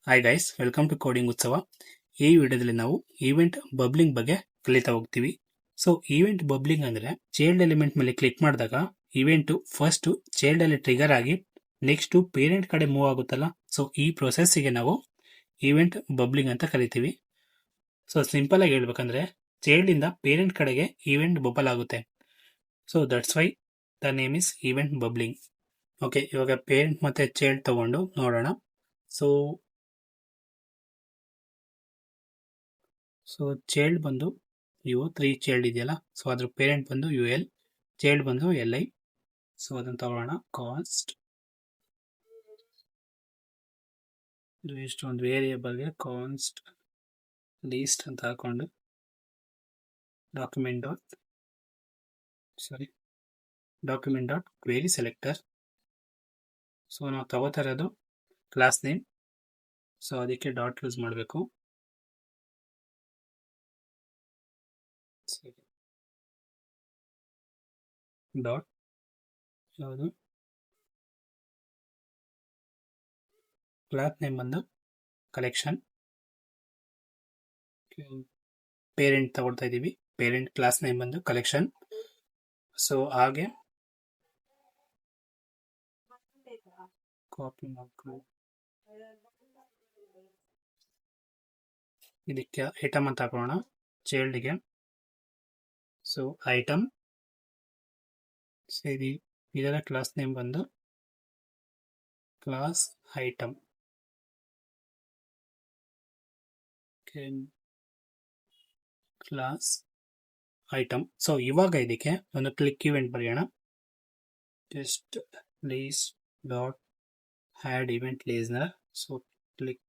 Hi guys, welcome to coding Utsav. ಈ ವಿಡಿಯೋದಲ್ಲಿ ನಾವು ಈವೆಂಟ್ ಬಬ್ಲಿಂಗ್ ಬಗ್ಗೆ ಕಲಿತಾ ಹೋಗ್ತೀವಿ. ಸೊ ಈವೆಂಟ್ ಬಬ್ಲಿಂಗ್ ಅಂದ್ರೆ ಚೈಲ್ಡ್ ಎಲಿಮೆಂಟ್ ಮೇಲೆ ಕ್ಲಿಕ್ ಮಾಡಿದಾಗ ಇವೆಂಟ್ ಫಸ್ಟ್ ಚೈಲ್ಡ್ ಅಲ್ಲಿ ಟ್ರಿಗರ್ ಆಗಿ ನೆಕ್ಸ್ಟ್ ಪೇರೆಂಟ್ ಕಡೆ ಮೂವ್ ಆಗುತ್ತಲ್ಲ, ಸೊ ಈ ಪ್ರೊಸೆಸ್ಗೆ ನಾವು ಈವೆಂಟ್ ಬಬ್ಲಿಂಗ್ ಅಂತ ಕರಿತೀವಿ. ಸೊ ಸಿಂಪಲ್ ಆಗಿ ಹೇಳ್ಬೇಕಂದ್ರೆ ಚೈಲ್ಡ್ ಇಂದ ಪೇರೆಂಟ್ ಕಡೆಗೆ ಈವೆಂಟ್ ಬಬಲ್ ಆಗುತ್ತೆ. So that's why the name is event bubbling. Okay, ಇವಾಗ ಪೇರೆಂಟ್ ಮತ್ತೆ ಚೈಲ್ಡ್ ತಗೊಂಡು ನೋಡೋಣ. ಸೊ ಚೈಲ್ಡ್ ಬಂದು ಇವು 3 ಚೈಲ್ಡ್ ಇದೆಯಲ್ಲ, ಸೊ ಅದ್ರ ಪೇರೆಂಟ್ ಬಂದು UL, ಚೈಲ್ಡ್ ಬಂದು LI. ಸೊ ಅದನ್ನ ತಗೊಳ್ಳೋಣ. ಕಾಸ್ಟ್ ಒಂದು ವೇರಿಯೇಬಲ್ಗೆ ಕಾನ್ಸ್ಟ್ ಲೀಸ್ಟ್ ಅಂತ ಹಾಕೊಂಡು document dot query selector. So ನಾವು ತಗೋತಾ ಇರೋದು ಕ್ಲಾಸ್ ನೇಮ್, ಸೊ ಅದಕ್ಕೆ ಡಾಟ್ ಯೂಸ್ ಮಾಡಬೇಕು. ಡಾಟ್ ಯಾವುದು ಕ್ಲಾಸ್ ನೇಮ್ ಬಂದು ಕಲೆಕ್ಷನ್. ಪೇರೆಂಟ್ ತಗೊಳ್ತಾ ಇದ್ದೀವಿ, ಪೇರೆಂಟ್ ಕ್ಲಾಸ್ ನೇಮ್ ಬಂದು ಕಲೆಕ್ಷನ್. ಸೊ ಹಾಗೆ ಕಾಪಿ ಮಾಡ್ಕೊಂಡು ಇದಕ್ಕೆ ಐಟಮ್ ಅಂತ ಹಾಕೋಣ ಚೈಲ್ಡ್ಗೆ. ಸೊ ಐಟಮ್, ಸರಿ, ಇದರ ಕ್ಲಾಸ್ ನೇಮ್ ಬಂದು class item. Class item. So ಇವಾಗ ಇದಕ್ಕೆ ಒಂದು ಕ್ಲಿಕ್ ಇವೆಂಟ್ ಬರೆಯೋಣ. Just list dot add event listener. So click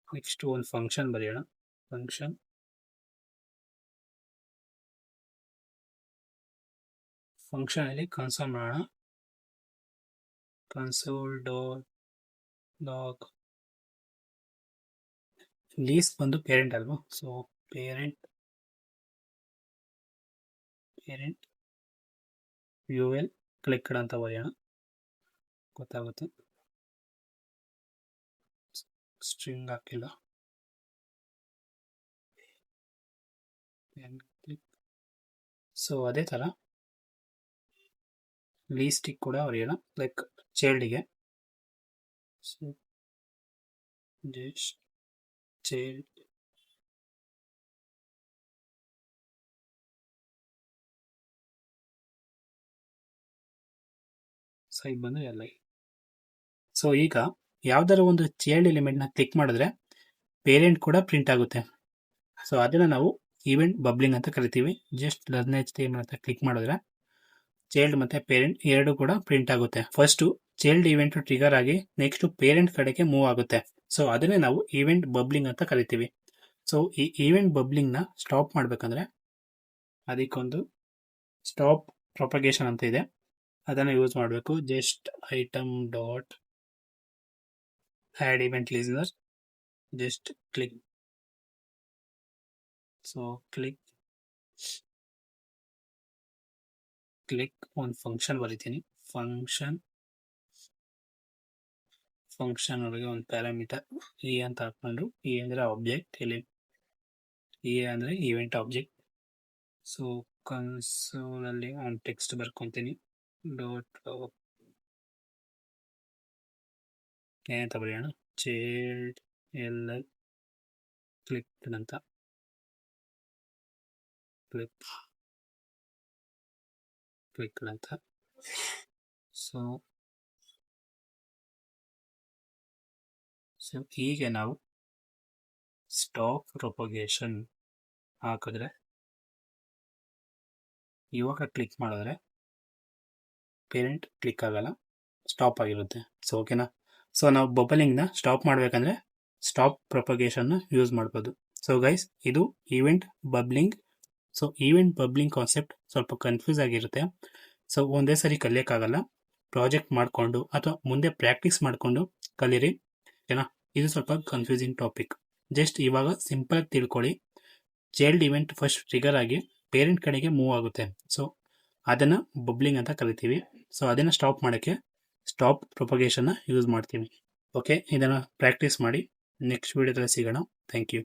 next ಒಂದು ಫಂಕ್ಷನ್ ಬರೆಯೋಣ. ಫಂಕ್ಷನ್ ಅಲ್ಲಿ ಕನ್ಸೋಲ್ ಮಾಡೋಣ. ಕನ್ಸೋಲ್ ಡಾಟ್ ಲಾಗ್ ಲೀಸ್ಟ್ ಬಂದು ಪೇರೆಂಟ್ ಅಲ್ವಾ, ಸೊ ಪೇರೆಂಟ್ UL ಕ್ಲಿಕ್ಡ್ ಅಂತ ಬರೆಯೋಣ, ಗೊತ್ತಾಗುತ್ತೆ. ಸ್ಟ್ರಿಂಗ್ ಹಾಕಿಲ್ಲ. ಸೊ ಅದೇ ತರ ಲೀಸ್ಟಿಗೆ ಕೂಡ ಬರೆಯೋಣ, ಲೈಕ್ ಚೈಲ್ಡ್ಗೆ. ಸೊ ಜಸ್ಟ್ ಚೈಲ್ಡ್ ಸೈಡ್ ಬಂದು LI. ಸೊ ಈಗ ಯಾವ್ದಾರ ಒಂದು ಚೈಲ್ಡ್ ಎಲಿಮೆಂಟ್ ನ ಕ್ಲಿಕ್ ಮಾಡಿದ್ರೆ ಪೇರೆಂಟ್ ಕೂಡ ಪ್ರಿಂಟ್ ಆಗುತ್ತೆ. ಸೊ ಅದನ್ನ ನಾವು ಈವೆಂಟ್ ಬಬ್ಲಿಂಗ್ ಅಂತ ಕರಿತೀವಿ. ಜಸ್ಟ್ ಲರ್ನ್ HTML ಅಂತ ಕ್ಲಿಕ್ ಮಾಡಿದ್ರೆ ಚೈಲ್ಡ್ ಮತ್ತೆ ಪೇರೆಂಟ್ ಎರಡು ಕೂಡ ಪ್ರಿಂಟ್ ಆಗುತ್ತೆ. ಫಸ್ಟ್ ಚೈಲ್ಡ್ ಇವೆಂಟ್ ಟ್ರಿಗರ್ ಆಗಿ ನೆಕ್ಸ್ಟ್ ಪೇರೆಂಟ್ ಕಡೆಗೆ ಮೂವ್ ಆಗುತ್ತೆ. ಸೊ ಅದನ್ನೇ ನಾವು ಈವೆಂಟ್ ಬಬ್ಲಿಂಗ್ ಅಂತ ಕರಿತೀವಿ. ಸೊ ಈ ಈವೆಂಟ್ ಬಬ್ಲಿಂಗ್ ನ ಸ್ಟಾಪ್ ಮಾಡ್ಬೇಕಂದ್ರೆ ಅದಕ್ಕೊಂದು ಸ್ಟಾಪ್ ಪ್ರೊಪಗೇಷನ್ ಅಂತ ಇದೆ, ಅದನ್ನ ಯೂಸ್ ಮಾಡಬೇಕು. Just item dot add event listener, just click. So click ಒಂದು ಫಂಕ್ಷನ್ ಬರೀತೀನಿ. ಫಂಕ್ಷನ್ ಒಳಗೆ ಒಂದು ಪ್ಯಾರಾಮೀಟರ್ E ಅಂತ ಹಾಕೊಂಡು, E ಅಂದ್ರೆ ಆಬ್ಜೆಕ್ಟ್, E ಅಂದ್ರೆ ಈವೆಂಟ್ ಆಬ್ಜೆಕ್ಟ್. ಸೊ ಕನ್ಸೋಲ್ ಅಲ್ಲಿ ಒಂದು ಟೆಕ್ಸ್ಟ್ ಬರ್ಕೊಂತೀನಿ. ಡಾಟ್ ಏನಂತ ಬರೆಯೋಣ, ಚೈಲ್ಡ್ LL ಕ್ಲಿಕ್ಡ್ ಅಂತ. ಕ್ಲಿಕ್ಡ್ ಅಂತ. ಸೊ ಹೀಗೆ ನಾವು ಸ್ಟಾಪ್ ಪ್ರೊಪಗೇಷನ್ ಹಾಕಿದ್ರೆ, ಇವಾಗ ಕ್ಲಿಕ್ ಮಾಡಿದ್ರೆ ಪೇರೆಂಟ್ ಕ್ಲಿಕ್ ಆಗಲ್ಲ, ಸ್ಟಾಪ್ ಆಗಿರುತ್ತೆ. ಸೊ ಓಕೆನಾ. ಸೊ ನಾವು ಬಬಲಿಂಗ್ ನ ಸ್ಟಾಪ್ ಮಾಡ್ಬೇಕಂದ್ರೆ ಸ್ಟಾಪ್ ಪ್ರೊಪಗೇಷನ್ ಯೂಸ್ ಮಾಡ್ಬೋದು. ಸೊ ಗೈಸ್, ಇದು event bubbling. So event bubbling concept ಸ್ವಲ್ಪ ಕನ್ಫ್ಯೂಸ್ ಆಗಿರುತ್ತೆ. ಸೊ ಒಂದೇ ಸರಿ ಕಲಿಯಕ್ಕಾಗಲ್ಲ, ಪ್ರಾಜೆಕ್ಟ್ ಮಾಡಿಕೊಂಡು ಅಥವಾ ಮುಂದೆ ಪ್ರಾಕ್ಟೀಸ್ ಮಾಡಿಕೊಂಡು ಕಲೀರಿ, ಓಕೆನಾ. ಇದು ಸ್ವಲ್ಪ ಕನ್ಫ್ಯೂಸಿಂಗ್ ಟಾಪಿಕ್. ಜಸ್ಟ್ ಇವಾಗ ಸಿಂಪಲ್ ಆಗಿ ತಿಳ್ಕೊಳ್ಳಿ. ಚೈಲ್ಡ್ ಇವೆಂಟ್ ಫಸ್ಟ್ ಟ್ರಿಗರ್ ಆಗಿ ಪೇರೆಂಟ್ ಕಡೆಗೆ ಮೂವ್ ಆಗುತ್ತೆ. ಸೊ ಅದನ್ನು ಬಬ್ಲಿಂಗ್ ಅಂತ ಕರಿತೀವಿ. ಸೊ ಅದನ್ನು ಸ್ಟಾಪ್ ಮಾಡೋಕ್ಕೆ ಸ್ಟಾಪ್ ಪ್ರೊಪಗೇಷನ್ನ ಯೂಸ್ ಮಾಡ್ತೀವಿ. ಓಕೆ, ಇದನ್ನು ಪ್ರಾಕ್ಟೀಸ್ ಮಾಡಿ. ನೆಕ್ಸ್ಟ್ ವೀಡಿಯೋದಲ್ಲಿ ಸಿಗೋಣ. Thank you.